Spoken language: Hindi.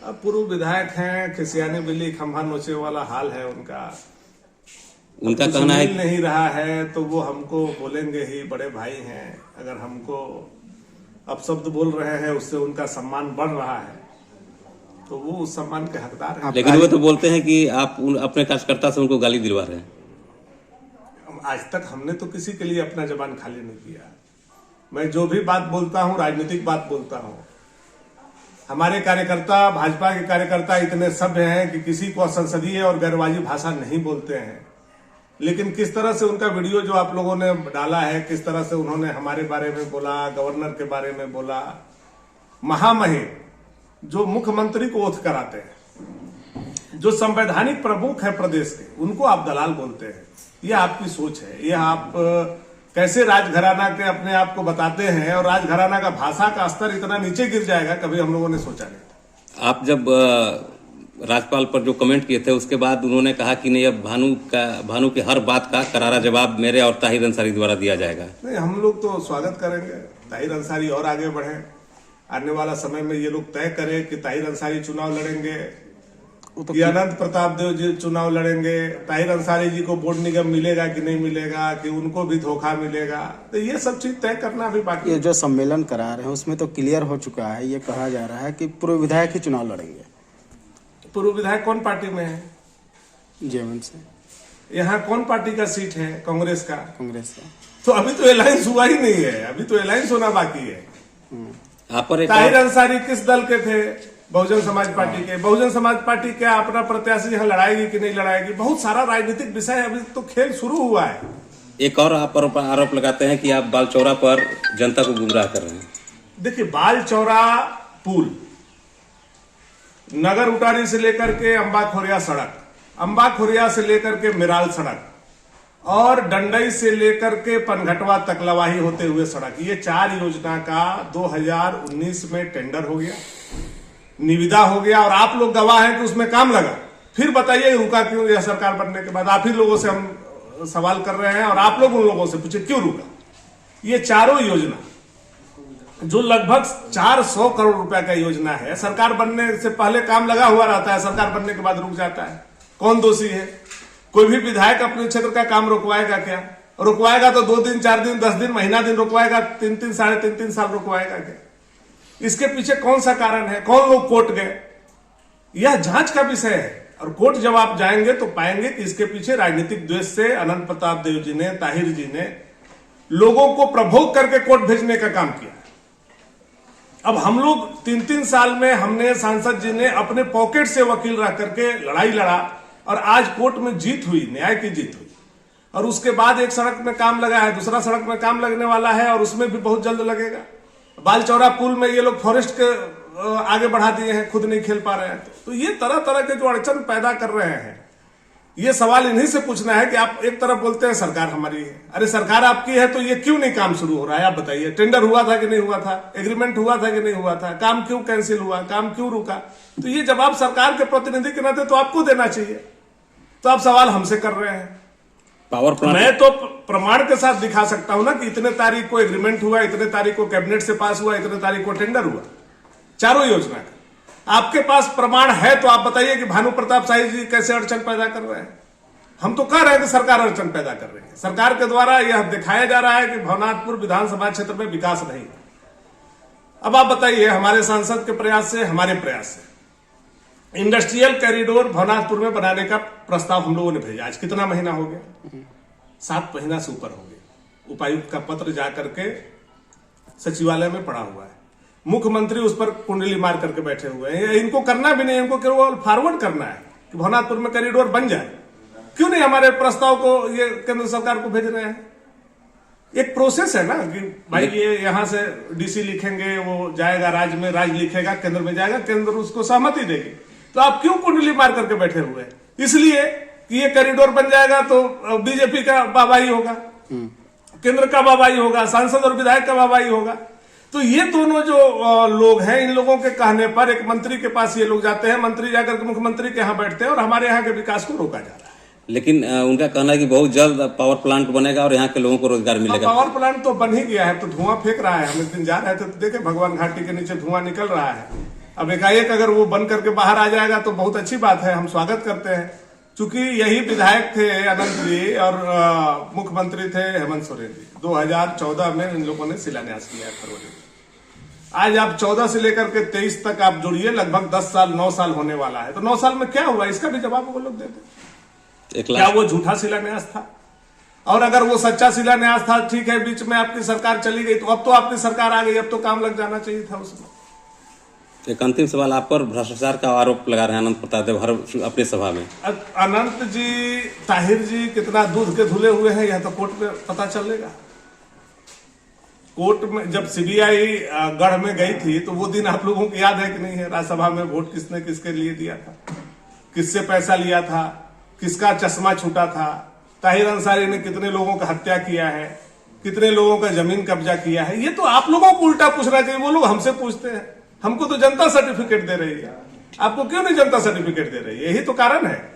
अब पूर्व विधायक हैं, खिसियानी बिल्ली खंभा नोचे वाला हाल है उनका कहना है मिल नहीं रहा है तो वो हमको बोलेंगे ही, बड़े भाई हैं। अगर हमको अपशब्द बोल रहे हैं उससे उनका सम्मान बढ़ रहा है तो वो उस सम्मान के हकदार हैं। लेकिन वो तो बोलते हैं कि आप अपने कार्यकर्ता से उनको गाली दिलवा रहे हैं। आज तक हमने तो किसी के लिए अपना जबान खाली नहीं किया। मैं जो भी बात बोलता हूँ राजनीतिक बात बोलता हूँ। हमारे कार्यकर्ता, भाजपा के कार्यकर्ता इतने सभ्य हैं कि किसी को संसदीय और गैरवाजी भाषा नहीं बोलते हैं। लेकिन किस तरह से उनका वीडियो जो आप लोगों ने डाला है, किस तरह से उन्होंने हमारे बारे में बोला, गवर्नर के बारे में बोला, महामहिम जो मुख्यमंत्री को ओथ कराते हैं, जो संवैधानिक प्रमुख है प्रदेश के, उनको आप दलाल बोलते हैं। यह आपकी सोच है। यह आप कैसे राजघराना के अपने आप को बताते हैं और राजघराना का भाषा का स्तर इतना नीचे गिर जाएगा कभी हम लोगों ने सोचा नहीं था। आप जब राज्यपाल पर जो कमेंट किए थे उसके बाद उन्होंने कहा कि नहीं, अब भानु की हर बात का करारा जवाब मेरे और ताहिर अंसारी द्वारा दिया जाएगा। नहीं, हम लोग तो स्वागत करेंगे। ताहिर अंसारी और आगे बढ़े। आने वाला समय में ये लोग तय करें कि ताहिर अंसारी चुनाव लड़ेंगे कि अनंत प्रताप देव जी चुनाव लड़ेंगे, ताहिर अंसारी जी को बोर्ड निगम मिलेगा कि नहीं मिलेगा, कि उनको भी धोखा मिलेगा। तो ये सब चीज तय करना भी बाकी। ये जो सम्मेलन करा रहे हैं उसमें तो क्लियर हो चुका है। ये कहा जा रहा है कि पूर्व विधायक ही चुनाव लड़ेंगे। पूर्व विधायक कौन पार्टी में है? जेएमएम से। यहाँ कौन पार्टी का सीट है? कांग्रेस का। कांग्रेस का तो अभी तो अलायंस हुआ ही नहीं है, अभी तो अलायंस होना बाकी है। ताहिर अंसारी किस दल के थे? बहुजन समाज पार्टी के। बहुजन समाज पार्टी क्या अपना प्रत्याशी यहाँ लड़ाएगी कि नहीं लड़ाएगी? बहुत सारा राजनीतिक विषय है, अभी तो खेल शुरू हुआ है। एक और आप आरोप लगाते हैं कि आप बालचौरा पर जनता को गुमराह कर रहे हैं। देखिए, बालचौरा पुल, नगर उटारी से लेकर के अंबा खोरिया सड़क, अंबा खोरिया से लेकर के मिराल सड़क और डंडई से लेकर के पनघटवा तक लवाही होते हुए सड़क, ये 4 योजना का 2019 में टेंडर हो गया, निविदा हो गया और आप लोग गवाह हैं कि उसमें काम लगा। फिर बताइए रुका क्यों? यह सरकार बनने के बाद आप ही लोगों से हम सवाल कर रहे हैं और आप लोग उन लोगों से पूछे क्यों रुका। ये चारों योजना जो लगभग 400 करोड़ रुपए का योजना है, सरकार बनने से पहले काम लगा हुआ रहता है, सरकार बनने के बाद रुक जाता है। कौन दोषी है? कोई भी विधायक अपने क्षेत्र का काम रुकवाएगा क्या? रुकवाएगा तो 2 दिन, 4 दिन, 10 दिन, महीना दिन रुकवाएगा, 3-3, साढ़े 3 साल रुकवाएगा क्या? इसके पीछे कौन सा कारण है? कौन लोग कोर्ट गए? यह जांच का विषय है और कोर्ट जब आप जाएंगे तो पाएंगे कि इसके पीछे राजनीतिक द्वेष से अनंत प्रताप देव जी ने, ताहिर जी ने लोगों को प्रभोग करके कोर्ट भेजने का काम किया। अब हम लोग 3-3 साल में हमने, सांसद जी ने अपने पॉकेट से वकील रख करके लड़ाई लड़ा और आज कोर्ट में जीत हुई, न्याय की जीत हुई। और उसके बाद एक सड़क में काम लगा है, दूसरा सड़क में काम लगने वाला है और उसमें भी बहुत जल्द लगेगा। बालचौरा पुल में ये लोग फॉरेस्ट के आगे बढ़ा दिए हैं, खुद नहीं खेल पा रहे हैं। तो ये तरह तरह के जो अड़चन पैदा कर रहे हैं, ये सवाल इन्हीं से पूछना है कि आप एक तरफ बोलते हैं सरकार हमारी है। अरे सरकार आपकी है तो ये क्यों नहीं काम शुरू हो रहा है? आप बताइए, टेंडर हुआ था कि नहीं हुआ था? एग्रीमेंट हुआ था कि नहीं हुआ था? काम क्यों कैंसिल हुआ? काम क्यों रुका? तो ये जवाब सरकार के प्रतिनिधि के नाते तो आपको देना चाहिए। तो आप सवाल हमसे कर रहे हैं। पावर प्लांट मैं तो प्रमाण के साथ दिखा सकता हूं ना कि इतने तारीख को एग्रीमेंट हुआ, इतने तारीख को कैबिनेट से पास हुआ, इतने तारीख को टेंडर हुआ, चारों योजना का। आपके पास प्रमाण है तो आप बताइए कि भानु प्रताप शाही जी कैसे अड़चन पैदा कर रहे हैं। हम तो कह रहे हैं कि सरकार अड़चन पैदा कर रही है। सरकार के द्वारा यह दिखाया जा रहा है कि भवनाथपुर विधानसभा क्षेत्र में विकास नहीं। अब आप बताइए, हमारे सांसद के प्रयास से, हमारे प्रयास से इंडस्ट्रियल कॉरिडोर भवनाथपुर में बनाने का प्रस्ताव हम लोगों ने भेजा। आज कितना महीना हो गया? 7 महीना से ऊपर हो गया। उपायुक्त का पत्र जाकर के सचिवालय में पड़ा हुआ है। मुख्यमंत्री उस पर कुंडली मार करके बैठे हुए हैं। इनको करना भी नहीं, इनको केवल फॉरवर्ड करना है कि भवनाथपुर में कॉरिडोर बन जाए। क्यों नहीं हमारे प्रस्ताव को ये केंद्र सरकार को भेज रहे हैं? एक प्रोसेस है ना कि भाई ये यहां से डीसी लिखेंगे, वो जाएगा राज्य में, राज्य लिखेगा, केंद्र में जाएगा, केंद्र उसको सहमति देगी। तो आप क्यों कुंडली मार करके बैठे हुए हैं? इसलिए कि ये कॉरिडोर बन जाएगा तो बीजेपी का वाहवाही होगा, केंद्र का वाहवाही होगा, सांसद और विधायक का वाहवाही होगा। तो ये दोनों जो लोग हैं, इन लोगों के कहने पर एक मंत्री के पास ये लोग जाते हैं, मंत्री जाकर के मुख्यमंत्री के यहाँ बैठते हैं और हमारे यहाँ के विकास को रोका जा रहा है। लेकिन उनका कहना है कि बहुत जल्द पावर प्लांट बनेगा और यहाँ के लोगों को रोजगार मिलेगा। पावर प्लांट तो बन ही गया है, तो धुआं फेंक रहा है। हम एक दिन जा रहे थे तो देखे भगवान घाटी के नीचे धुआं निकल रहा है। अब एकाएक अगर वो बन करके बाहर आ जाएगा तो बहुत अच्छी बात है, हम स्वागत करते हैं। चूंकि यही विधायक थे अनंत जी और मुख्यमंत्री थे हेमंत सोरेन जी। 2014 में इन लोगों ने शिलान्यास किया है फरवरी में। आज आप 14 से लेकर के 23 तक आप जुड़िए, लगभग 10 साल 9 साल होने वाला है। तो 9 साल में क्या हुआ, इसका भी जवाब वो लोग देते। क्या वो झूठा शिलान्यास था? और अगर वो सच्चा शिलान्यास था, ठीक है, बीच में आपकी सरकार चली गई, तो अब तो आपकी सरकार आ गई, अब तो काम लग जाना चाहिए था उसमें। एक अंतिम सवाल आप पर, भ्रष्टाचार का आरोप लगा रहे हैं अनंत प्रताप देव हर अपनी सभा में। अनंत जी, ताहिर जी कितना दूध के धुले हुए हैं, यह तो कोर्ट में पता चलेगा। कोर्ट में जब सीबीआई गढ़ में गई थी तो वो दिन आप लोगों को याद है कि नहीं है? राज्यसभा में वोट किसने किसके लिए दिया था, किससे पैसा लिया था, किसका चश्मा छूटा था, ताहिर अंसारी ने कितने लोगों का हत्या किया है, कितने लोगों का जमीन कब्जा किया है। ये तो आप लोगों को उल्टा पूछना चाहिए। वो लोग हमसे पूछते हैं, हमको तो जनता सर्टिफिकेट दे रही है, आपको क्यों नहीं जनता सर्टिफिकेट दे रही है? यही तो कारण है।